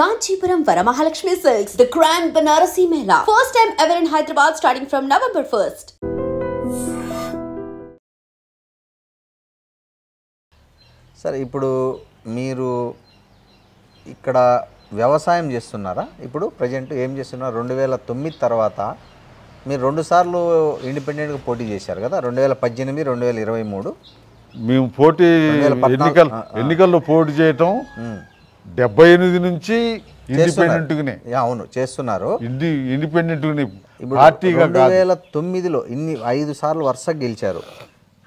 Kanchipuram Varamahalakshmi Silks, the Grand Banarasi Mela. First time ever in Hyderabad starting from November 1st. సరే ఇప్పుడు మీరు ఇక్కడ వ్యవసాయం చేస్తున్నారా? ఇప్పుడు ప్రజెంట్ ఏం చేస్తున్నారు? 2009 తర్వాత మీరు రెండు సార్లు ఇండిపెండెంట్గా పోటీ చేశారు కదా, 2018, 2023. మేము పోటీ ఎన్నికల్లో పోటీ చేయటం 78 నుంచి ఇండిపెండెంట్గానే. అవును, చేస్తున్నారు ఇండిపెండెంట్గానే, పార్టీగా. 2009లో ఇన్ని 5 సార్లు వరుసగా గెలిచారు.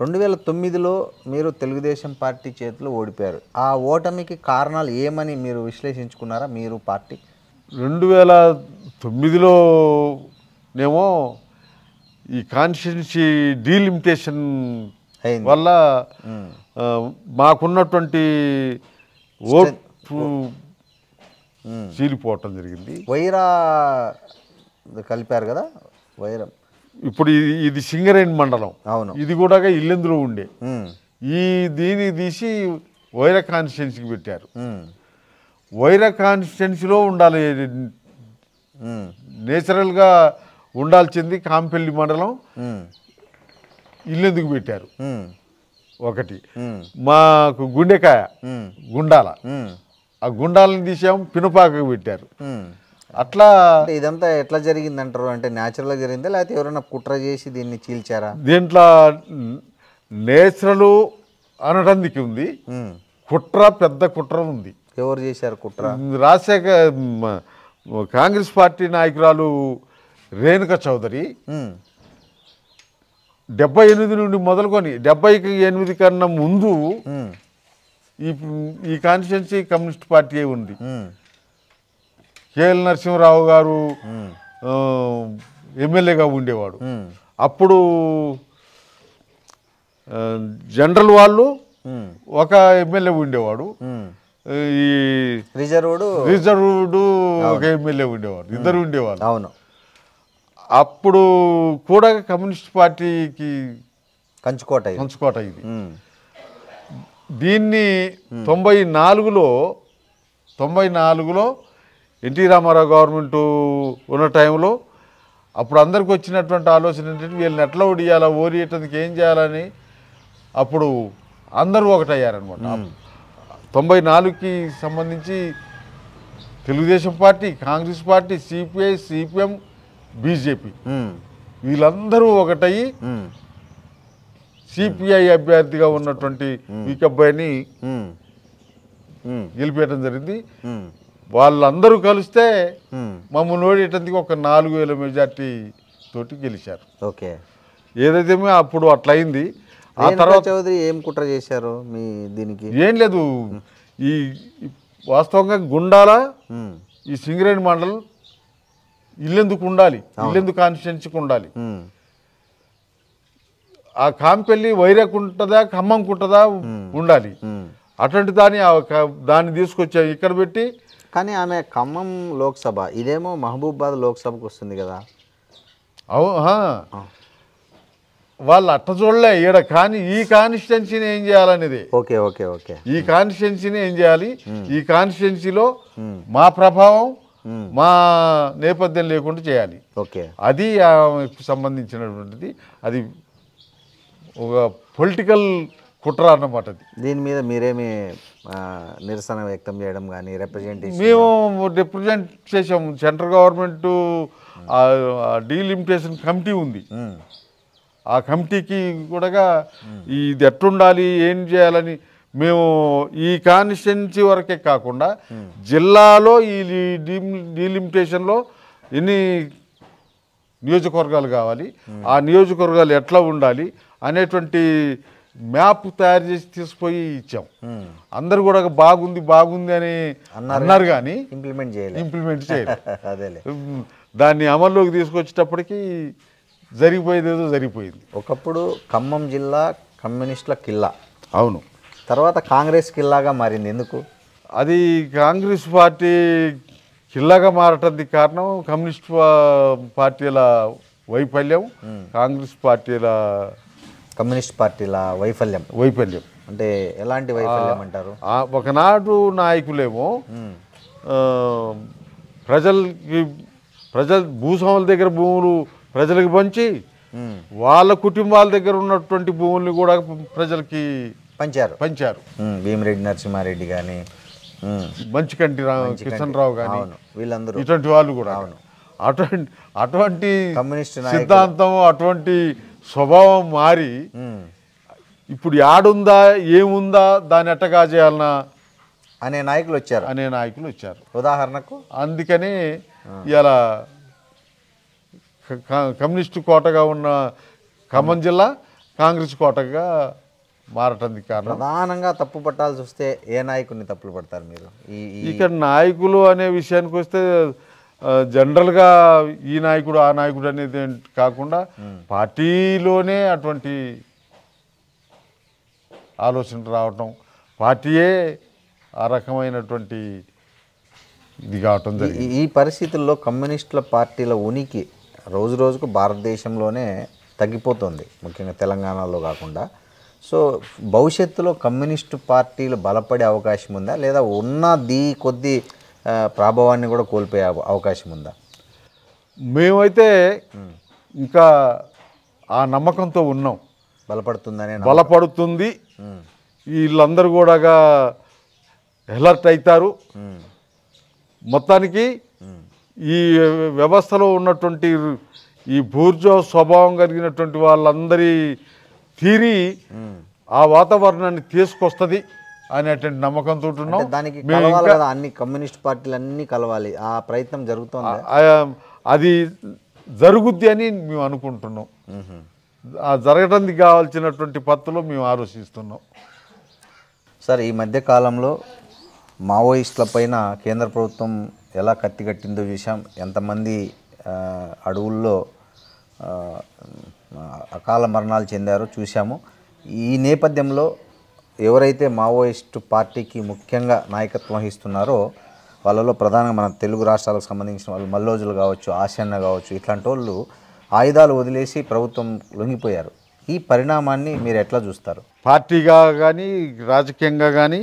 2009లో మీరు తెలుగుదేశం పార్టీ చేతిలో ఓడిపోయారు. ఆ ఓటమికి కారణాలు ఏమని మీరు విశ్లేషించుకున్నారా మీరు పార్టీ? 2009లో నేమో ఈ కాన్స్టిట్యున్సీ డీలిమిటేషన్ వల్ల మాకున్నటువంటి ఓటు చీలిపోవటం జరిగింది. వైరా కలిపారు కదా, వైరం. ఇప్పుడు ఇది సింగరేణి మండలం. అవును, ఇది కూడా ఇల్లెందులో ఉండే. దీన్ని తీసి వైరా కాన్స్టిట్యున్సీకి పెట్టారు. వైరా కాన్స్టిట్యున్సీలో ఉండాలి, నేచురల్గా ఉండాల్సింది కాంపెల్లి మండలం, ఇల్లెందుకు పెట్టారు. ఒకటి మాకు గుండెకాయ గుండాల, ఆ గుండాలను తీసాము, పినపాకకు పెట్టారు. అట్లా ఇదంతా ఎట్లా జరిగింది అంటారు? అంటే న్యాచురల్గా జరిగిందా లేకపోతే ఎవరైనా కుట్ర చేసి దీన్ని చీల్చారా? దీంట్లో నేచురల్ అనడానికి ఉంది, కుట్ర, పెద్ద కుట్ర ఉంది. ఎవరు చేశారు కుట్ర? రాజశేఖర్ కాంగ్రెస్ పార్టీ నాయకురాలు రేణుకా చౌదరి 78 నుండి మొదలుకొని 78 కన్నా ముందు ఈ కాన్స్టిట్యున్సీ కమ్యూనిస్ట్ పార్టీ ఉంది. కేఎల్ నరసింహరావు గారు ఎమ్మెల్యేగా ఉండేవాడు. అప్పుడు జనరల్ వాళ్ళు ఒక ఎమ్మెల్యే ఉండేవాడు, ఈ రిజర్వ్డ్ ఒక ఎమ్మెల్యే ఉండేవాడు, ఇద్దరు ఉండేవాళ్ళు. అవును, అప్పుడు కూడా కమ్యూనిస్ట్ పార్టీకి కంచుకోట ఇది. దీన్ని 94లో ఎన్టీ రామారావు గవర్నమెంట్ ఉన్న టైంలో అప్పుడు అందరికి వచ్చినటువంటి ఆలోచన ఏంటంటే వీళ్ళని ఎట్లా ఓడియాలా, ఓడియటానికి ఏం చేయాలని అప్పుడు అందరూ ఒకటయ్యారనమాట. 94కి సంబంధించి Telugu Desam party, Congress party, CPI, CPM, BJP వీళ్ళందరూ ఒకటయ్యి సిపిఐ అభ్యర్థిగా ఉన్నటువంటి వీకబ్బాయిని గెలిపేయడం జరిగింది. వాళ్ళందరూ కలిస్తే మమ్మల్ని ఓడేటందుకు ఒక 4000 మెజార్టీ తోటి గెలిచారు. ఓకే, ఏదైతే అప్పుడు అట్లా అయింది. ఆ తర్వాత చౌదరి ఏం కుట్ర చేశారు మీ దీనికి? ఏం లేదు, ఈ వాస్తవంగా గుండాల ఈ సింగరేణి మండలం ఇల్లెందుకు ఉండాలి, ఇల్లెందుకు కాన్స్టిట్యున్సీకి ఉండాలి. ఆ కాంపెల్లి వైరాకుంటుందా, ఖమ్మంకుంటుందా ఉండాలి. అటువంటి దాన్ని తీసుకొచ్చాం ఇక్కడ పెట్టి. కానీ ఆమె ఖమ్మం లోక్సభ, ఇదేమో మహబూబాబాద్ లోక్సభకు వస్తుంది కదా. వాళ్ళు అట్ట చూడలే ఈడ. కానీ ఈ కాన్స్టిట్యున్సీని ఏం చేయాలనేది. ఓకే ఓకే ఓకే ఈ కాన్స్టిట్యున్సీని ఏం చేయాలి, ఈ కాన్స్టిట్యున్సీలో మా ప్రభావం, మా నేపథ్యం లేకుండా చేయాలి. ఓకే, అది సంబంధించినటువంటిది. అది ఒక పొలిటికల్ కుట్ర అన్నమాట. దీని మీద మీరేమి నిరసన వ్యక్తం చేయడం కానీ రిప్రజెంటేషన్? మేము రిప్రజెంట్ చేసాము. సెంట్రల్ గవర్నమెంట్ డీలిమిటేషన్ కమిటీ ఉంది, ఆ కమిటీకి కూడా ఇది ఎట్లుండాలి, ఏం చేయాలని మేము ఈ కాన్స్టిట్యున్సీ వరకే కాకుండా జిల్లాలో ఈ డీలిమిటేషన్లో ఎన్ని నియోజకవర్గాలు కావాలి, ఆ నియోజకవర్గాలు ఎట్లా ఉండాలి అనేటువంటి మ్యాప్ తయారు చేసి తీసుకుపోయి ఇచ్చాం. అందరు కూడా బాగుంది బాగుంది అని అన్నారు కానీ ఇంప్లిమెంట్ చేయలేదు. అదేలే, దాన్ని అమల్లోకి తీసుకొచ్చేటప్పటికి జరిగిపోయేదేదో జరిగిపోయింది. ఒకప్పుడు ఖమ్మం జిల్లా కమ్యూనిస్టుల కిల్లా. అవును, తర్వాత కాంగ్రెస్ కిల్లాగా మారింది. ఎందుకు? అది కాంగ్రెస్ పార్టీ కిల్లాగా మారటానికి కారణం కమ్యూనిస్ట్ పార్టీల వైఫల్యం, కమ్యూనిస్ట్ పార్టీల వైఫల్యం. వైఫల్యం అంటే ఎలాంటి వైఫల్యం అంటారు? ఒకనాడు నాయకులేమో ప్రజల భూస్వాముల దగ్గర భూములు ప్రజలకు పంచి వాళ్ళ కుటుంబాల దగ్గర ఉన్నటువంటి భూముల్ని కూడా ప్రజలకి పంచారు. భీమిరెడ్డి నరసింహారెడ్డి కానీ, మంచికంటి కిషన్ రావు కానీ, వీళ్ళందరూ ఇటువంటి వాళ్ళు కూడా అటువంటి కమ్యూనిస్ట్ సిద్ధాంతం, అటువంటి స్వభావం మారి ఇప్పుడు యాడుందా ఏముందా దాన్ని ఎట్టగా చేయాలన్నా అనే నాయకులు వచ్చారు. ఉదాహరణకు అందుకని ఇలా కమ్యూనిస్టు కోటగా ఉన్న ఖమ్మం జిల్లా కాంగ్రెస్ కోటగా మారటానికి కారణం. ప్రధానంగా తప్పు పట్టాల్సి వస్తే ఏ నాయకుడిని తప్పులు పడతారు మీరు? ఇక్కడ నాయకులు అనే విషయానికి వస్తే జనరల్గా ఈ నాయకుడు ఆ నాయకుడు అనేది కాకుండా పార్టీలోనే అటువంటి ఆలోచన రావటం, పార్టీయే ఆ రకమైనటువంటి ఇది కావటం జరిగింది. ఈ పరిస్థితుల్లో కమ్యూనిస్టుల పార్టీల ఉనికి రోజు రోజుకు భారతదేశంలోనే తగ్గిపోతుంది, ముఖ్యంగా తెలంగాణలో కాకుండా. సో భవిష్యత్తులో కమ్యూనిస్టు పార్టీలు బలపడే అవకాశం ఉందా, లేదా ఉన్నది కొద్ది ప్రభావాన్ని కూడా కోల్పోయే అవకాశం ఉందా? మేమైతే ఇంకా ఆ నమ్మకంతో ఉన్నాం. బలపడుతుంది, వీళ్ళందరూ కూడా అలర్ట్ అవుతారు. మొత్తానికి ఈ వ్యవస్థలో ఉన్నటువంటి ఈ బూర్జో స్వభావం కలిగినటువంటి వాళ్ళందరి తీరి ఆ వాతావరణాన్ని తీసుకొస్తుంది అనేటువంటి నమ్మకంతో ఉన్నాం. దానికి అన్ని కమ్యూనిస్ట్ పార్టీలు అన్నీ కలవాలి, ఆ ప్రయత్నం జరుగుతుంది. అది జరుగుద్ది అని మేము అనుకుంటున్నాం. ఆ జరగడానికి కావాల్సినటువంటి పద్ధతిలో మేము ఆలోచిస్తున్నాం. సార్, ఈ మధ్య కాలంలో మావోయిస్టుల పైన కేంద్ర ప్రభుత్వం ఎలా కత్తికట్టిందో చూసాం. ఎంతమంది అడవుల్లో అకాల మరణాలు చెందారో చూసాము. ఈ నేపథ్యంలో ఎవరైతే మావోయిస్టు పార్టీకి ముఖ్యంగా నాయకత్వం వహిస్తున్నారో వాళ్ళలో ప్రధానంగా మన తెలుగు రాష్ట్రాలకు సంబంధించిన వాళ్ళు మల్లోజులు కావచ్చు, ఆశన్న కావచ్చు, ఇట్లాంటి వాళ్ళు ఆయుధాలు వదిలేసి ప్రభుత్వం లొంగిపోయారు. ఈ పరిణామాన్ని మీరు ఎట్లా చూస్తారు? పార్టీగా కానీ రాజకీయంగా కానీ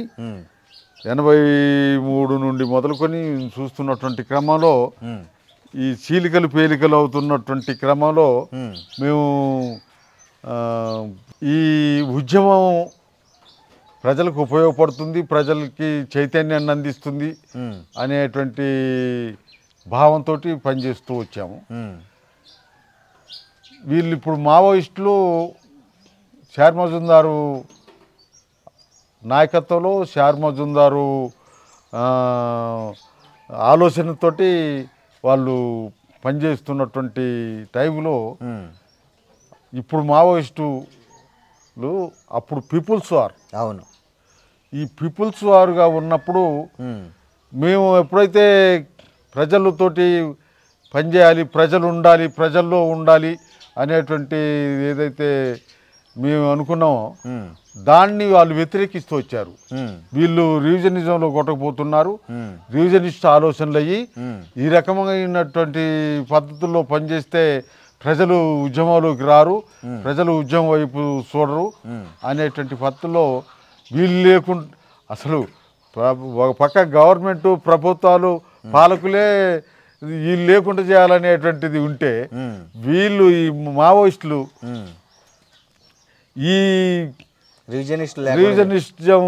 83 నుండి మొదలుకొని చూస్తున్నటువంటి క్రమంలో ఈ చీలికలు పేలికలు అవుతున్నటువంటి క్రమంలో మేము ఈ ఉద్యమం ప్రజలకు ఉపయోగపడుతుంది, ప్రజలకి చైతన్యాన్ని అందిస్తుంది అనేటువంటి భావంతో పనిచేస్తూ వచ్చాము. వీళ్ళు ఇప్పుడు మావోయిస్టులు షేర్ మజుందారు నాయకత్వంలో, షేర్ మజుందారు ఆలోచనతోటి వాళ్ళు పనిచేస్తున్నటువంటి టైంలో ఇప్పుడు మావోయిస్టులు అప్పుడు పీపుల్స్ వార్. అవును, ఈ పీపుల్స్ వారుగా ఉన్నప్పుడు మేము ఎప్పుడైతే ప్రజలతోటి పనిచేయాలి, ప్రజలు ఉండాలి, ప్రజల్లో ఉండాలి అనేటువంటి ఏదైతే మేము అనుకున్నామో దాన్ని వాళ్ళు వ్యతిరేకిస్తూ వచ్చారు. వీళ్ళు రివిజనిజంలో కొట్టకపోతున్నారు, రివిజనిస్ట్ ఆలోచనలు అయ్యి ఈ రకమైనటువంటి పద్ధతుల్లో పనిచేస్తే ప్రజలు ఉద్యమంలోకి రారు, ప్రజలు ఉద్యమం వైపు చూడరు అనేటువంటి పద్ధతుల్లో వీళ్ళు లేకుండా అసలు ఒక పక్క గవర్నమెంట్ ప్రభుత్వాలు పాలకులే వీళ్ళు లేకుండా చేయాలనేటువంటిది ఉంటే వీళ్ళు ఈ మావోయిస్టులు ఈ రివిజనిజం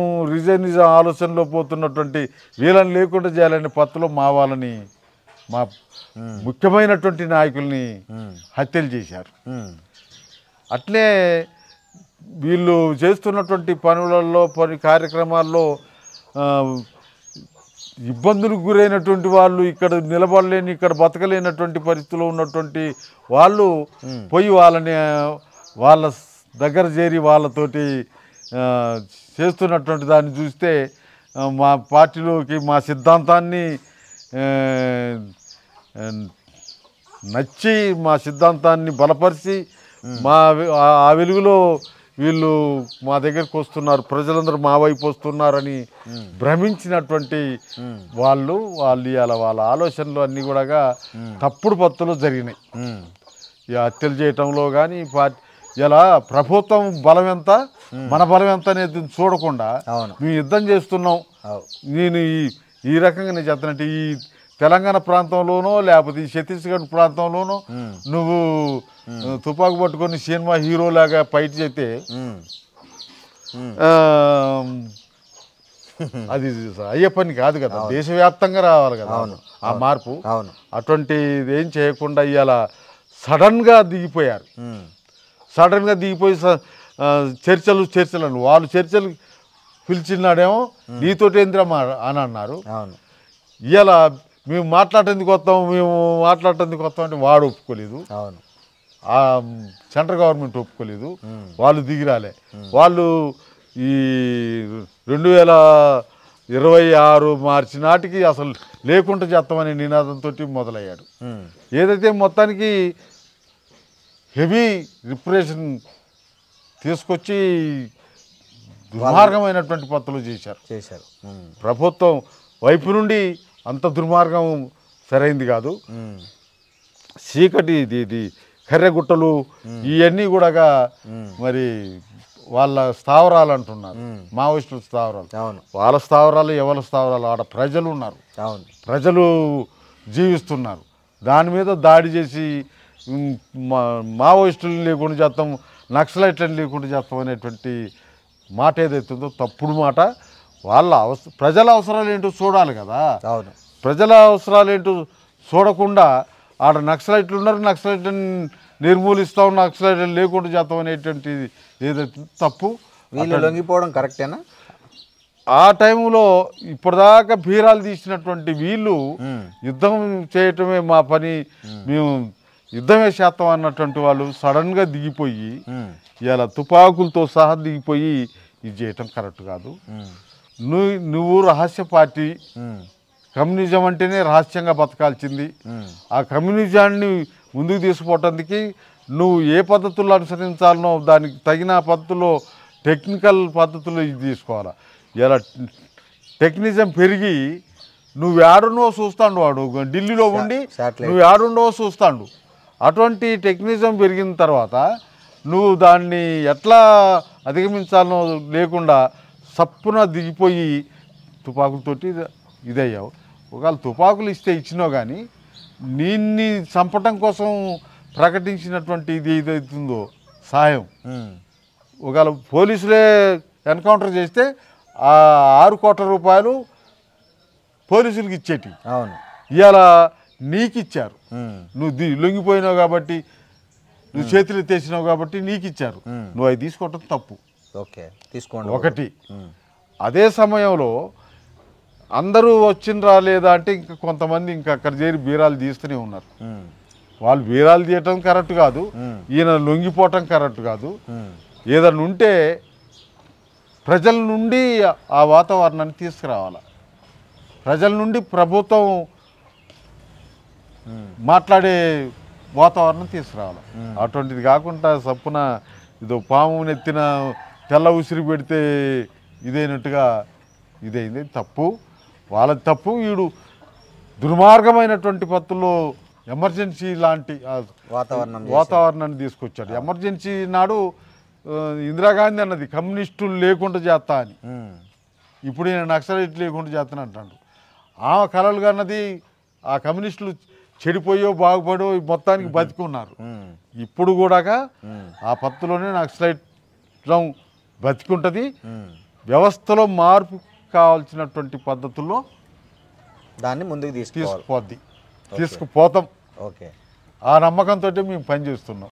ఆలోచనలో పోతున్నటువంటి వీళ్ళని లేకుండా చేయాలనే పద్ధతిలో మా ముఖ్యమైనటువంటి నాయకుల్ని హత్యలు చేశారు. అట్లే వీళ్ళు చేస్తున్నటువంటి పనులలో కార్యక్రమాల్లో ఇబ్బందులకు గురైనటువంటి వాళ్ళు, ఇక్కడ నిలబడలేని, ఇక్కడ బతకలేనటువంటి పరిస్థితిలో ఉన్నటువంటి వాళ్ళు పోయి వాళ్ళ దగ్గర చేరి వాళ్ళతోటి చేస్తున్నటువంటి దాన్ని చూస్తే మా పార్టీలోకి మా సిద్ధాంతాన్ని నచ్చి మా సిద్ధాంతాన్ని బలపరిచి ఆ వెలుగులో వీళ్ళు మా దగ్గరకు వస్తున్నారు, ప్రజలందరూ మా వైపు వస్తున్నారని భ్రమించినటువంటి వాళ్ళు ఇవాళ వాళ్ళ ఆలోచనలు అన్నీ కూడా తప్పుడు పద్ధతిలో జరిగినాయి. ఈ హత్యలు చేయటంలో కానీ ఇలా ప్రభుత్వం బలం ఎంత, మన బలం ఎంత అనేది చూడకుండా మేము యుద్ధం చేస్తున్నాం, నేను ఈ రకంగా నేను చెప్తానంటే ఈ తెలంగాణ ప్రాంతంలోనో లేకపోతే ఈ ఛత్తీస్గఢ్ ప్రాంతంలోనో నువ్వు తుపాకు పట్టుకొని సినిమా హీరోలాగా ఫైట్ చేస్తే అది అయ్యే పని కాదు కదా, దేశవ్యాప్తంగా రావాలి కదా ఆ మార్పు. అటువంటి ఏం చేయకుండా ఇవాళ సడన్గా దిగిపోయారు. సడన్గా దిగిపోయి చర్చలు అని వాళ్ళు చర్చలు పిలిచినాడేమో నీతోటి ఏంద్రం అని అన్నారు. ఇవాళ మేము మాట్లాడేందుకు వస్తాం అంటే వాడు ఒప్పుకోలేదు, సెంట్రల్ గవర్నమెంట్ ఒప్పుకోలేదు, వాళ్ళు దిగిరాలే. వాళ్ళు ఈ 2026 మార్చి నాటికి అసలు లేకుండా చేస్తామనే నినాదంతో మొదలయ్యాడు. ఏదైతే మొత్తానికి హెవీ రిప్రెషన్ తీసుకొచ్చి దుర్మార్గమైనటువంటి పద్ధతులు చేశారు. ప్రభుత్వం వైపు నుండి అంత దుర్మార్గం సరైంది కాదు. చీకటి ఇది కర్రెగుట్టలు ఇవన్నీ కూడా మరి వాళ్ళ స్థావరాలు అంటున్నారు, మావోయిస్టుల స్థావరాలు. వాళ్ళ స్థావరాలు ఎవరి స్థావరాలు, ఆడ ప్రజలు ఉన్నారు, ప్రజలు జీవిస్తున్నారు. దాని మీద దాడి చేసి మావోయిస్టులు లేకుండా చేస్తాం, నక్సలైట్లను లేకుండా చేస్తాం అనేటువంటి మాట ఏదైతుందో తప్పుడు మాట. వాళ్ళ ప్రజల అవసరాలు ఏంటో చూడాలి కదా. ప్రజల అవసరాలు ఏంటో చూడకుండా ఆడ నక్సలైట్లు ఉన్నారు, నక్సలైట్లను నిర్మూలిస్తాం, నక్సలైట్లను లేకుండా చేస్తాం అనేటువంటిది ఏదైతే తప్పు. వీళ్ళు లొంగిపోవడం కరెక్టేనా? ఆ టైంలో ఇప్పటిదాకా బీరాలు తీసినటువంటి వీళ్ళు యుద్ధం చేయటమే మా పని, మేము యుద్ధమే చేస్తాం అన్నటువంటి వాళ్ళు సడన్గా దిగిపోయి ఇలా తుపాకులతో సహా దిగిపోయి ఇది చేయటం కరెక్ట్ కాదు. నువ్వు రహస్య పార్టీ, కమ్యూనిజం అంటేనే రహస్యంగా బతకాల్సింది. ఆ కమ్యూనిజాన్ని ముందుకు తీసుకుపోవటానికి నువ్వు ఏ పద్ధతుల్లో అనుసరించాలనో దానికి తగిన పద్ధతిలో టెక్నికల్ పద్ధతులు ఇది తీసుకోవాలి. ఇలా టెక్నిజం పెరిగి నువ్వు ఏడున్నో చూస్తాడు, వాడు ఢిల్లీలో ఉండి నువ్వు ఏడుండో చూస్తాడు. అటువంటి టెక్నిజం పెరిగిన తర్వాత నువ్వు దాన్ని ఎట్లా అధిగమించాలనో లేకుండా సప్పున దిగిపోయి తుపాకులతోటి ఇదయ్యావు. ఒకవేళ తుపాకులు ఇస్తే ఇచ్చినావు, కానీ నిన్ని చంపటం కోసం ప్రకటించినటువంటి ఇది ఏదైతుందో సాయం, ఒకవేళ పోలీసులే ఎన్కౌంటర్ చేస్తే ఆ 6 కోట్ల రూపాయలు పోలీసులకి ఇచ్చేటి. ఇవాళ నీకు ఇచ్చారు, నువ్వు లొంగిపోయినావు కాబట్టి, నువ్వు చేతులు ఎత్తేసినావు కాబట్టి నీకు ఇచ్చారు, నువ్వు అవి తీసుకోవటం తప్పు. తీసుకోండి ఒకటి. అదే సమయంలో అందరూ వచ్చినరా లేదా అంటే ఇంకా కొంతమంది ఇంకా అక్కడ చేరి బీరాలు తీస్తూనే ఉన్నారు. వాళ్ళు బీరాలు తీయటం కరెక్ట్ కాదు, ఈయన లొంగిపోవటం కరెక్ట్ కాదు. ఏదన్నా ఉంటే ప్రజల నుండి ఆ వాతావరణాన్ని తీసుకురావాలి, ప్రజల నుండి ప్రభుత్వం మాట్లాడే వాతావరణం తీసుకురావాలి. అటువంటిది కాకుండా సప్పున ఇదో పాము నెత్తిన తెల్ల ఉసిరి పెడితే ఇదైనట్టుగా ఇదైంది. తప్పు, వాళ్ళది తప్పు. వీడు దుర్మార్గమైనటువంటి పద్ధతుల్లో ఎమర్జెన్సీ లాంటి వాతావరణాన్ని తీసుకొచ్చాడు. ఎమర్జెన్సీ నాడు ఇందిరాగాంధీ అన్నది కమ్యూనిస్టులు లేకుండా చేస్తా అని, ఇప్పుడు ఈయన నక్సలైట్ లేకుండా చేస్తాను అంటాడు. ఆమె కలలుగా అన్నది ఆ కమ్యూనిస్టులు చెడిపోయో బాగుపడో మొత్తానికి బతికున్నారు. ఇప్పుడు కూడా ఆ పద్ధతిలోనే నక్సలైట్ బతికుంటుంది. వ్యవస్థలో మార్పు కావాల్సినటువంటి పద్ధతుల్లో దాన్ని ముందుకు తీసుకుపోతాం. ఆ నమ్మకంతో మేము పనిచేస్తున్నాం.